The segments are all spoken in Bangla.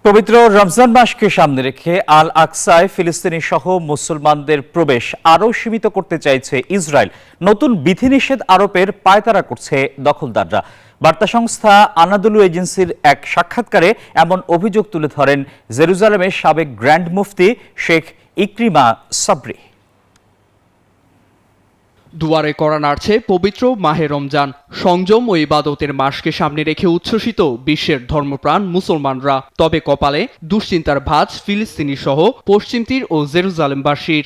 পবিত্র রমজান মাসকে সামনে রেখে আল আকসায় ফিলিস্তিনি সহ মুসলমানদের প্রবেশ আরও সীমিত করতে চাইছে ইসরায়েল। নতুন বিধিনিষেধ আরোপের পায়তারা করছে দখলদাররা। বার্তা সংস্থা আনাদুলু এজেন্সির এক সাক্ষাৎকারে এমন অভিযোগ তুলে ধরেন জেরুজালেমের সাবেক গ্র্যান্ড মুফতি শেখ ইকরিমা সাবরি। দুয়ারে কড়া নাড়ছে পবিত্র মাহে রমজান। সংযম ও ইবাদতের মাসকে সামনে রেখে উচ্ছ্বসিত বিশ্বের ধর্মপ্রাণ মুসলমানরা। তবে কপালে দুশ্চিন্তার ভাঁজ ফিলিস্তিনি সহ পশ্চিম তীর ও জেরুজালেমবাসীর।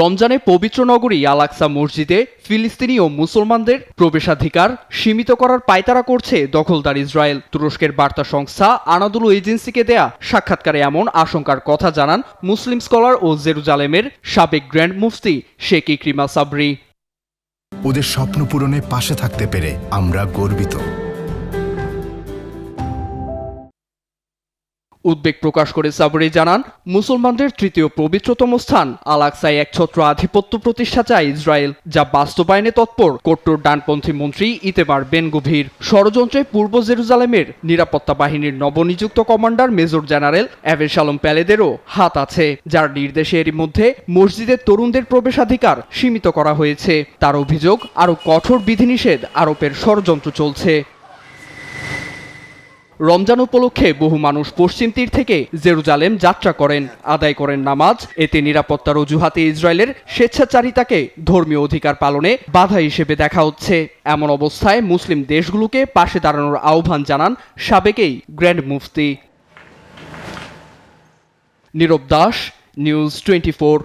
রমজানে পবিত্র নগরী আল আকসা মসজিদে ফিলিস্তিনি ও মুসলমানদের প্রবেশাধিকার সীমিত করার পায়তারা করছে দখলদার ইসরায়েল। তুরস্কের বার্তা সংস্থা আনাদুলু এজেন্সিকে দেয়া সাক্ষাৎকারে এমন আশঙ্কার কথা জানান মুসলিম স্কলার ও জেরুজালেমের সাবেক গ্র্যান্ড মুফতি শেখ ইকরিমা সাবরি। ওদের স্বপ্ন পূরণে পাশে থাকতে পেরে আমরা গর্বিত। উদ্বেগ প্রকাশ করে সাবরি জানান, মুসলমানদের তৃতীয় পবিত্রতম স্থান আল আকসায় একছত্র আধিপত্য প্রতিষ্ঠা চায় ইসরায়েল, যা বাস্তবায়নে তৎপর কট্টর ডানপন্থী মন্ত্রী ইতেমার বেন গভির। ষড়যন্ত্রে পূর্ব জেরুজালেমের নিরাপত্তা বাহিনীর নবনিযুক্ত কমান্ডার মেজর জেনারেল অ্যাভেশালোম প্যালেদেরও হাত আছে, যার নির্দেশে এরই মধ্যে মসজিদের তরুণদের প্রবেশাধিকার সীমিত করা হয়েছে। তার অভিযোগ, আরও কঠোর বিধিনিষেধ আরোপের ষড়যন্ত্র চলছে। রমজান উপলক্ষে বহু মানুষ পশ্চিম তীর থেকে জেরুজালেম যাত্রা করেন, আদায় করেন নামাজ। এতে নিরাপত্তার অজুহাতে ইসরায়েলের স্বেচ্ছাচারিতাকে ধর্মীয় অধিকার পালনে বাধা হিসেবে দেখা হচ্ছে। এমন অবস্থায় মুসলিম দেশগুলোকে পাশে দাঁড়ানোর আহ্বান জানান সাবেকেই গ্র্যান্ড মুফতি। নীরব দাস, নিউজ 24।